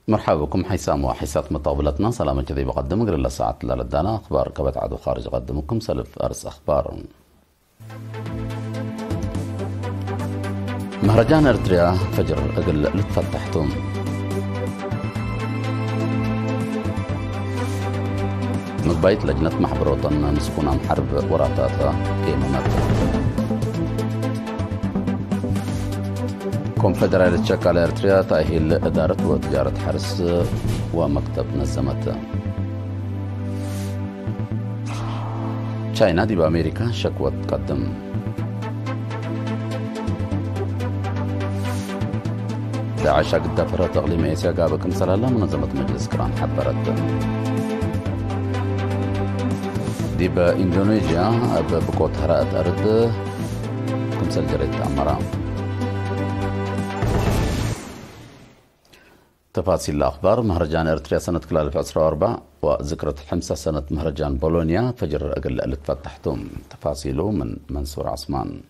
مرحبا بكم حيسام وحيسات مطاولتنا سلامة كذي بقدم قبل ساعة لدانا أخبار كبت عدو خارج قدمكم سلف أرس أخبار. مهرجان إرتريا فجر أقل لتفتحتم. مقبايت لجنة محبر وطن مسكونا محرب وراتاتا كيمامات. كونفدرالية تشيك على إرتريا تأهيل إدارة وتجارة حرس ومكتب نظمت. تشاينا دي بأمريكا شكوى تقدم. داعش قد دفرت أقليم إيسيا قابكم سلالة منظمة مجلس كران حبرت. دي بإندونيسيا بقوة هراءة أرض كمسل جريت عمران. تفاصيل الأخبار. مهرجان إرتريا سنة 2014 وذكرى 5 سنة مهرجان بولونيا فجر أقل اللي تفتحتم. تفاصيله من منصور عثمان.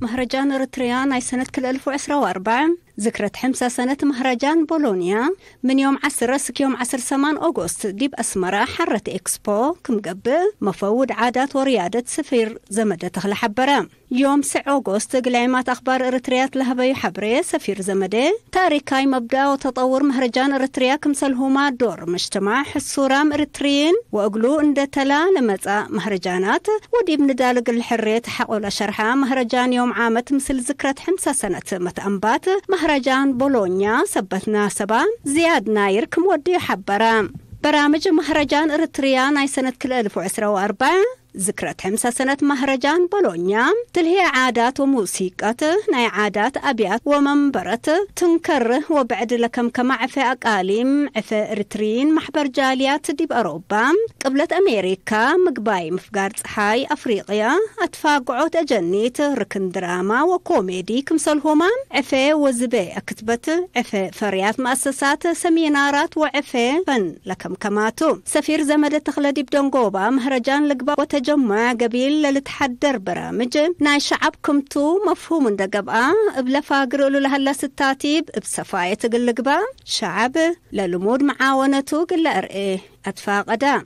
مهرجان إرتريا ناي سنة 2014 ذكرى 5 سنة مهرجان بولونيا من يوم 10 يوم 10 8 أغسطس ديب أسمرة حرة إكسبو كم قبل مفوض عادات وريادة سفير زمدة تخلى حبرة. يوم 9 أغسطس قلعمات أخبار إرتريا لهبي حبرة سفير زمدة تاريخي مبدأ وتطور مهرجان إرتريا كمسلهما دور مجتمع حسورام إرتريين وأقلو إن تلا لمزا مهرجانات وديب ندالق الحرية حقول شرحة مهرجان يوم عامة مثل ذكرى 5 سنة متأنبات مهرجان بولونيا سبتنا سبا زياد ناير كمودي حبرا. برامج مهرجان إرتريا ناي سنة 2014 ذكرى 5 سنة مهرجان بولونيا تلهي عادات وموسيقى ناي عادات أبيات ومنبرة تنكر وبعد لكم كما عفا أقاليم عفا إرترين محبر جاليات دي بأوروبا قبلت أمريكا مقباي مفقار صحاي أفريقيا أتفاقعوت أجنيت ركن دراما وكوميدي كمسلهما عفا وزبي أكتبت عفا فريات مؤسسات سمينارات وعفا فن لكم كماتو سفير زمدة تخلدي بدونغوبا مهرجان لقبا تجمع قبيل لتحدر برامج ناي شعبكم تو مفهوم دقبقى بلا فاقروا لهلا ستاتيب بصفاية قلقبا شعب للمود معاونته قل أرئيه أتفاقدا.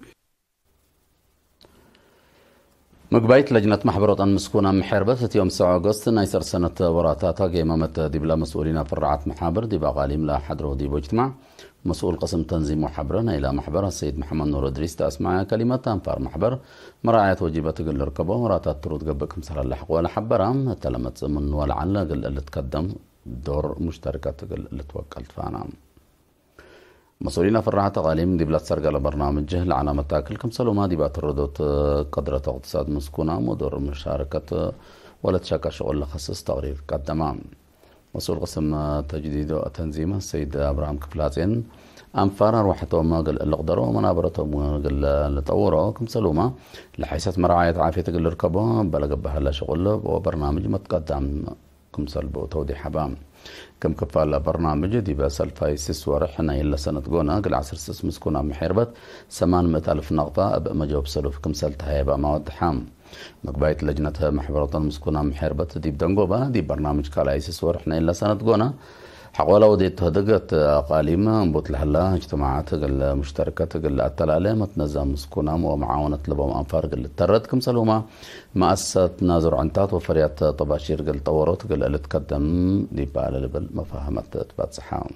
مقبايت لجنة محبرة مسكونة محربة يوم 9 أغسطس نايسر سنة وراتاتا قيمامة دي بلا مسؤولين فرعات محابر دي باغاليم لا حدره دي بجتمع مسؤول قسم تنظيم محبرنا إلى محبر السيد محمد نور إدريس تسمع كلمة تنفار محبر مراعاة واجبات قل ركبه وراتات ترود قبكم سر اللحق ولا حبرام تلمت من ولعل قل اللي تقدم دور مشتركات قل اللي توكلت فانا مسؤولين فرعات غاليم دي بلاد سرقة برنامج جهل علامة تاكل كم سلو ما دي بات الردوت قدرة اقتصاد مسكونة ودور مشاركة ولا تشاكر شغل خصص تغرير قدمام مسؤول قسم تجديد وتنظيم السيد ابراهيم كفلاتين انفار روحتهم قال اللي قدروا منابرتهم قال اللي طوروا كم سلومه لحيث مراعيه عافيه قال ركبوا بلغ بها شغل وبرنامج متقدم كم سلب وتوضيح حبام كم كفال برنامج دي بسال فايسس ورحنا إلا سنة قونا قل 10 سس مسكونا محربت 800,000 نقطة أبقى مجاوب سلوف كم سالتها يبقى مواد حام مقباية لجنة محبرة مسكونا محربت دي بدنقوبة دي برنامج كالايسس ورحنا إلا سنة قونا حقولا ودي تهدقت أقاليم بوت لهلا اجتماعات قل مشتركات قل التلالة متنظم مسكونا ومعاونة لبهم أنفار قل الترد كم سلوما مؤسسة نازر عنتات وفريات طباشير قل طورت قل اللي تقدم دي بقى لبل مفاهمة تبات صحاهم.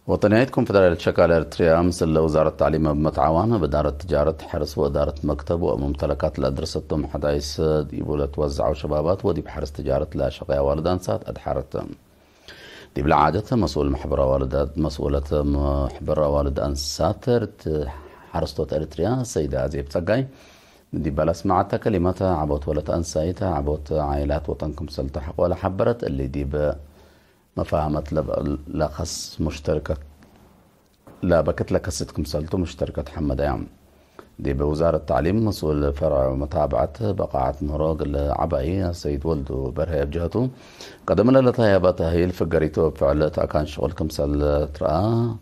وطنية كونفدرالية تشيك على إرتريا مثل وزارة التعليم بمتعاونة بإدارة تجارة حرس وإدارة مكتب وممتلكات الأدرستهم حدايس ديبولة توزعوا شبابات ودي بحرس تجارة لا شقيا والدان سات أدحرت دي بالعادة مسؤول محبرة والدات مسؤولة محبرة والدان ساتر حرستوت إرتريا السيدة عزيب تقاي دي بلا سمعتها كلمتها عبوت ولت أنسايتها عبوت عائلات وطنكم سلتحق ولا حبرت اللي دي مفاهمت لخص مشتركة لا بكت لك ستكم سلتو مشتركة حمد يام دي بوزارة التعليم مسؤول فرع متابعة بقاعة مراق العبائي السيد ولدو برهيب جهته قدم لنا تهيبات هي الفقريتو بفعلتها كان شغل كمسل ترى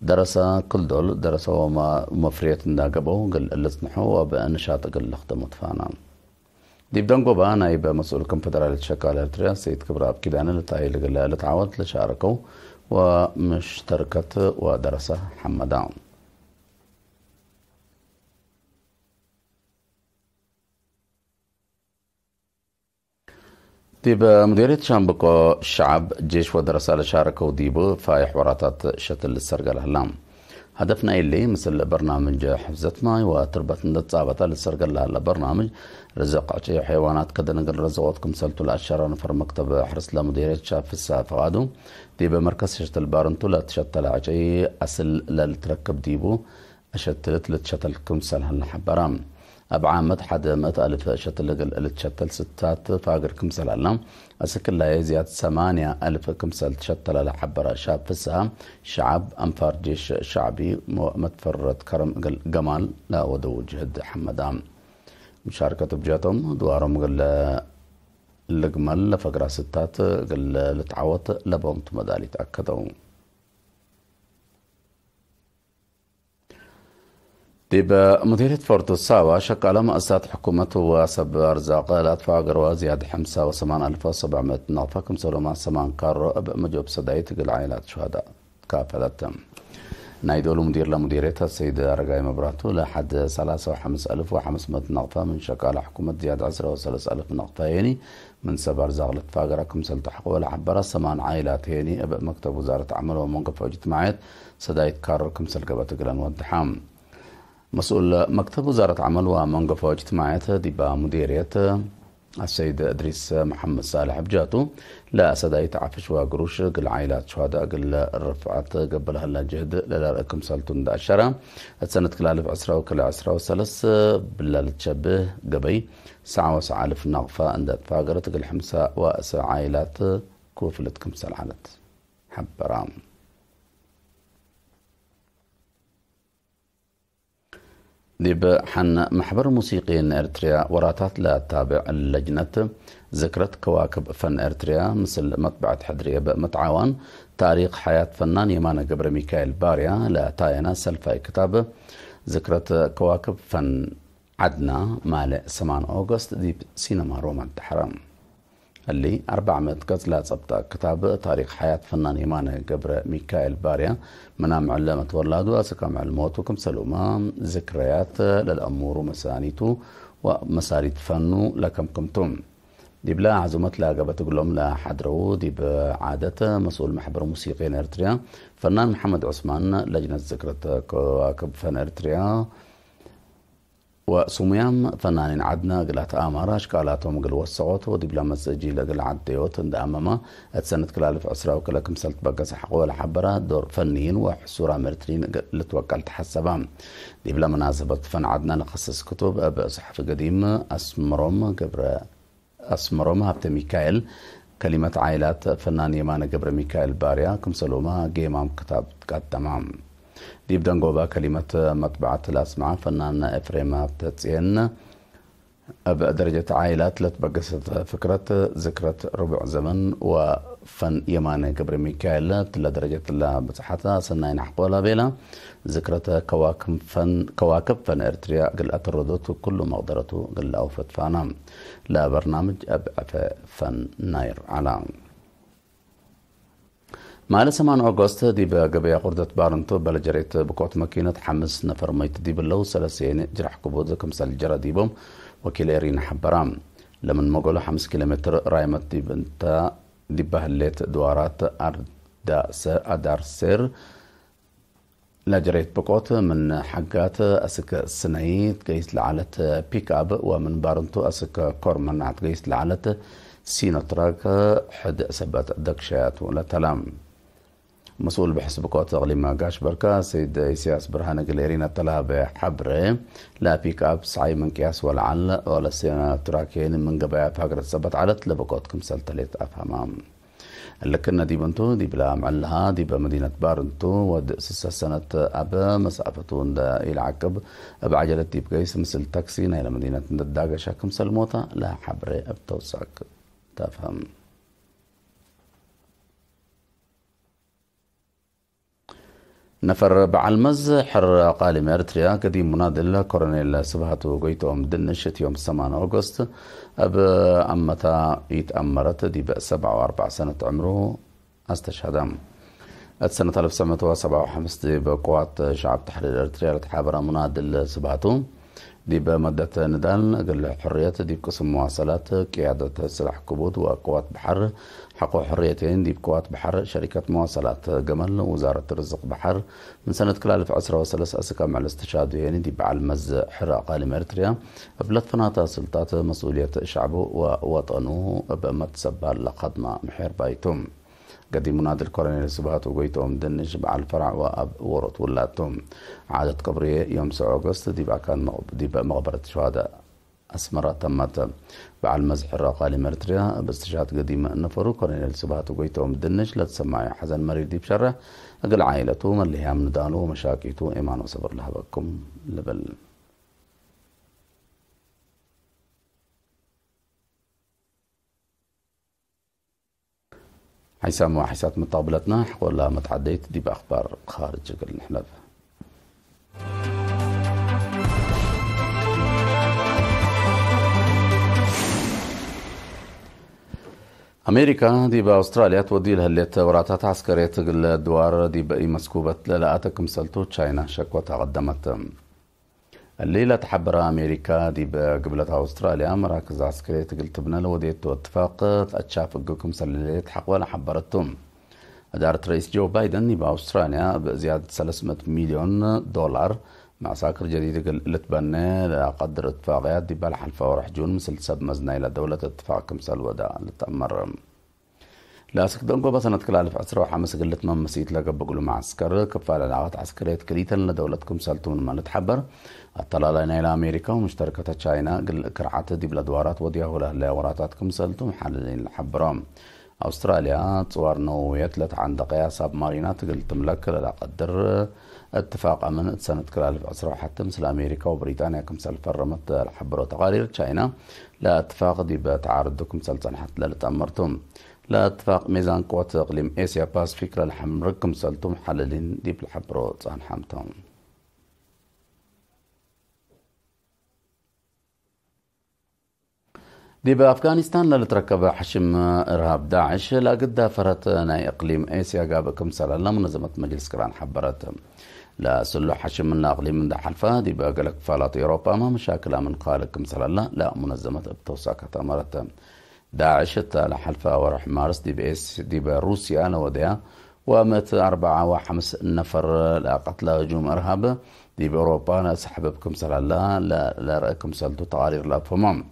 درس كل دول درس وما مفرية الناقبو قل اللي سنحو وبأنشاط قل لخدمت فانا ديب دنقوبا نايب مسؤول كونفدرالية شكال إرتريا سيد كبراب كيدان لتاي لتعاود لشاركوا ومشتركة ودرسة حمدان. ديب مديرية شامبكو الشعب جيش ودرسة لشاركوا ديبو في حوارات شتل السرقة الهلام. هدفنا اللي مثل برنامج حفظة ماي وتربة نتصابة للسرقة لهلا برنامج رزق عشي حيوانات كده نقل رزقاتكم سلتوا لأشارة نفر مكتب حرس لمديرية شاب في السافة غادو ديب مركز شتل بارنتو لا تشتل عشي أسل للتركب ديبو أشتلت لتشتلكم سلهن حبرام أبعامد حد مئة ألف شتل لتشتل ستات فاقر كمسل علام أسكن لا يزيد 8,000 كمسل تشتل لحبرة شاب فسها شعب أنفار جيش شعبي متفرد كرم جمال لا ودو جهد حمدام مشاركة بجاتهم دوارهم قل الجمال لفقرة ستات قل لتعوت لبهم مدالي تأكدوا ديب مديرية فورتو الساوة شكل مؤسسات حكومته وسب أرزاق الأطفاء قروا زيادة 5,700 نقطة كمسلوا مع سمان كارو مجوب صدعيت العائلات شهداء كافلت نايدولو مدير لمديريتها السيد رقاي مبراتو لحد 53,500 نقطة من شكل حكومة زيادة 10,000 نقطة يعني من سب أرزاق الأطفاء قرا كمسل تحقوا لعبرة سمان عائلات يعني مكتب وزارة عمل ومنقف واجتماعات صدعيت كارو كمسل قبات قلان والدحام مسؤول مكتب وزارة عمل ومنقف واجتماعات ديبا مديرية السيد إدريس محمد صالح بجاتو لا سدايت عفش وقروش قل عائلات شهداء قل الرفعات قبل هلا جهد للاركم سالتون دا الشرع السنة كلالف عسرة وكل عسرة وسلس بلا تشبه قبي ساعة وساعة ألف نغفة عند فاقرة قل حمسة وأسع عائلات كوفلتكم سلعلت حبرام ديب حن محبر موسيقيين إرتريا وراتات لا تابع اللجنة ذكرت كواكب فن إرتريا مثل مطبعة حدرية متعاون تاريخ حياة فنان يمانا قبر ميكائيل باريا لا تاينا سلفاي كتاب ذكرت كواكب فن عدنا مالي 8 أغسطس ديب سينما روما التحرام اللي 400 قتلى صبتا كتاب تاريخ حياة فنان يمانا قبر ميكائيل باريا منام علامة ولادو أسكام الموت وكم سلوما ذكريات للأمور ومسانيتو ومساريت فنو لكم كمتم دي بلا عزومت لا قبت قلهم لا حدرو دي بعادة مسؤول محبر موسيقيين إرتريا فنان محمد عثمان لجنة ذكرة كواكب فن إرتريا وسميام فنانين عدنا قلات آمارا اشكالاتهم قل وسعوتو دبلا مسجي لقل عديوت اند أماما اتسنة كلالف عسرا وكلا كمسلت بقى حقوة لحبرا دور فنيين وحسورة مرترين لتوكل تحسبام دبلا مناسبة فن عدنا لخصص كتب بصحف قديم أسمرهم هبت ميكائيل كلمة عائلات فنان يمان قبر ميكائيل باريا كمسلوما قيمام كتاب تمام ديب دنقوبا كلمة مطبعة الأسماء فنان إفريم بتتسين بدرجة عائلات لتبقست فكرة ذكرة ربع زمن وفن يمان قبر ميكائيل تلا درجة الله بصحتها سنين حقولا بيلا ذكرة كواكب فن إرتريا قل أتردت كل مقدرته قل أوفت فانام لا برنامج فن ناير علام مال 8 أغسطس ديب قبيا قردة بارنتو بلجريت بقوت ماكينة حمس نفر ميت ديب اللو سلسين جرح كبوز كمسال جرى ديبهم وكيل إيرين حبرام لمن مقولة 5 كيلومتر رايمت ديب انتا ديب هليت دوارات أدار سير لجريت بقوت من حقات أسك السنايت قيس لعالة بيك أب ومن بارنتو أسك كورمان عت قيس لعالة سينتراك حد سبت دكشات ولا تلام مسؤول بحسب قوات أغليما قاش بركة سيد إسياس برهان قليرين الطلابة حبرة لا بيك أب سعي من كياس والعل ولا سينتراكين من قبايا فاقرة سبت عالت لبقوتكم سلتليت أفهمام اللي كنا دي بنتو دي بلا معلها دي بمدينة بارنتو ود 6 سنة أبا مسافتون دا إلى عقب بعجلة دي بقيس مثل تاكسي إلى مدينة نداقة شاكم سلموتا لا حبرة أبتوساك تفهم نفر بعلمز حر قالم إريتريا قديم منادل كورنيل سبهاتو قيتهم دنشت يوم 8 أغسطس أب أمتا يتأمرت دي بقى 47 سنة عمره استشهد. سنة 1957 دي بقوات شعب تحرير إريتريا لتحابر منادل سبهاتو دي بمدة ندال قل حرية دي بقسم مواصلات قيادة سلاح كبوت وقوات بحر حقوا حريتين دي بقوات بحر شركة مواصلات جمل وزارة الرزق بحر من سنة كلال في عسرة وثلاث أسكا مع الاستشهاد يعني دي بعلمز حراء قالم إريتريا بلاد فناطة سلطات مسؤولية شعبه ووطنه بأمت سبال لقدمة محير بايتهم قديم منادي الكورنيل سبهاتو قويتهم دنج بعل فرع وأب ورط ولاتهم عادة قبرية يوم 7 أغسطس دي بقى مقبرة شهداء أسمرة تمت بعل مزح الرقالي مرتريا باستشهاد قديم نفرو كورنيل سبهاتو قويتهم دنج لا تسمعي حزن مريض دي بشرح أقل عائلته من اللي هم ندانو ومشاكيته إيمان وصبر لها بكم لبل. حيسام وحيسات مطابلتنا ولا متعديت دي بأخبار خارج الحلف. أمريكا دي بأستراليا تودي لها اللي وراتات عسكرية تقل الدوار دي بأي مسكوبة للآتك مسلتو تشاينا شكوى تقدمت. الليلة تحبر أمريكا دي بقبلتها أستراليا مراكز عسكرية تقل تبنى لوديت واتفاق أتشاف قوكم سلليت حقوة حبرتهم. أدارة رئيس جو بايدن دي بأستراليا بزيادة 300 مليون دولار مع ساكر جديد لتبنى لقدر اتفاقيات دي بالحلفة ورح جون مثل سب مزنى إلى دولة اتفاق كمسال ودا لتأمر. لاسك دونكو بسنة كلال في عسرة وحمس قلت من مسيت لقب بقولوا معسكر كفالة العلاقات عسكرية كريتا لدولتكم سالتون ما نتحبر الطلال إلى أمريكا ومشتركة تشاينا قل كرعات دي بلدوارات ودياه له وراتاتكم سالتون محللين الحبرام. أستراليا تصور نووية لت عند قياس مارينات قل تملك لا قدر اتفاق أمن سنة كلال في عسرة حتى مثل أمريكا وبريطانيا كمسال فرمت الحبر وتقارير تشاينا لا اتفاق دي بتعارضكم سلطان حتى لا تأمرتم. لا اتفاق ميزان قوات اقليم اسيا باسفيك للحمركم سالتم حللين دي بالحبرو صان حامتهم. دي بافغانستان لتركب حشم ارهاب داعش لا قد فرت ناي اقليم اسيا قابكم سلالا منظمة مجلس كران حبرت لا سلو حشم من اقليم من دا حلفا دي بقلك فالات اوروبا ما مشاكل من قالكم سلالا لا منظمة بتوساك تمرت داعش لحلفة ورح مارس دي بروسيا نوديا ومت 4 و5 نفر لقتل هجوم إرهاب دي بأوروبا سحببكم سلالا لا رأيكم سلتو تقارير لأفهمهم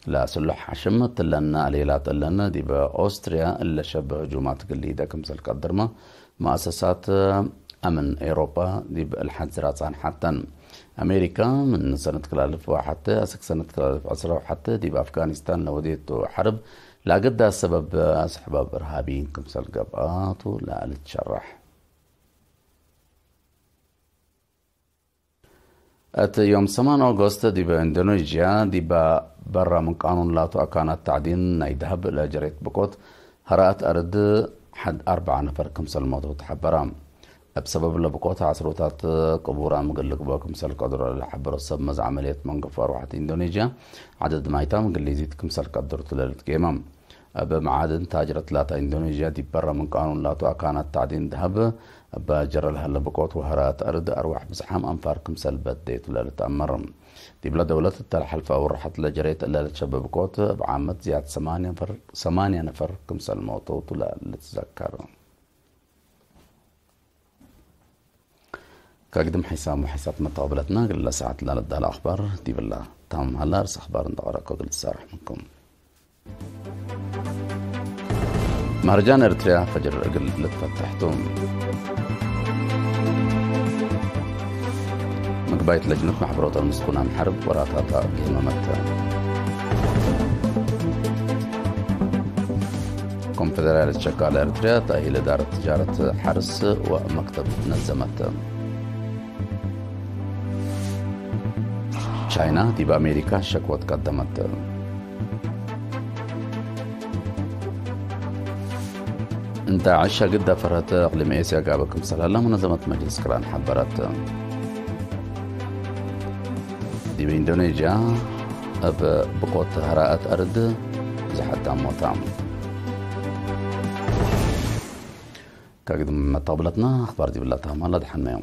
لا سلح حشمت لنا ليلات لنا دي بأوستريا اللي شبه هجومات قليدة كمسل قدرما مؤسسات أمن أوروبا دي بالحنزرات عن حتى أمريكا من سنة كلالف وحتى أسك سنة كلالف عسرة وحتى دي بأفغانستان لوديت حرب لا قد السبب سحباب إرهابيين كمسل قبقات ولا لتشرح. يوم 8 أغسطس دي بإندونيسيا دي برا من قانون لا كانت تعدين نيدهب لجريت بقوت هرأت أرد حد 4 نفر كمسل موضوع تحبرام بسبب لبقوت عصروتات قبورا مقلق باكم سل قدر لحبر السب مز عملية منقفار واحد إندونيسيا عدد مايتا مقل يزيد كمسل قدر تلالت قيمم بمعادن تاجرة لاتا إندونيسيا دي برا من قانون لا كانت تعدين ذهب بجر لها لبقوت وهرات أرد أرواح بزحام أنفار كمسل بديت تلالت أمرم دي بلا دولة التلحلفة ورحت لجريت إلا لتشبه بقوت بعامة زياد 8 نفر كمسل موتو تلالت تذكر. كقدم حسام وحساب متقابلتنا قل ساعات لا لدى الأخبار دي بالله تام هلا رس أخبار ندقرأ قبل السارح منكم. مهرجان إريتريا فجر قل لتفتحتم مقباية لجنة محبروت المسكونة من حرب وراتاتا بهممت كونفدرالية شكال إريتريا تأهيل إدارة تجارة حرس ومكتب نظمت. تشاينا دي بأمريكا شكوى تقدمت. داعش قد فرت اقليم اسيا قابكم سلاله منظمه مجلس كران حبرت دي باندونيسيا اب بقوت هراءات ارض زحت موتام كقدم طابلتنا اخبار دي بالله تمام الله دحنا يوم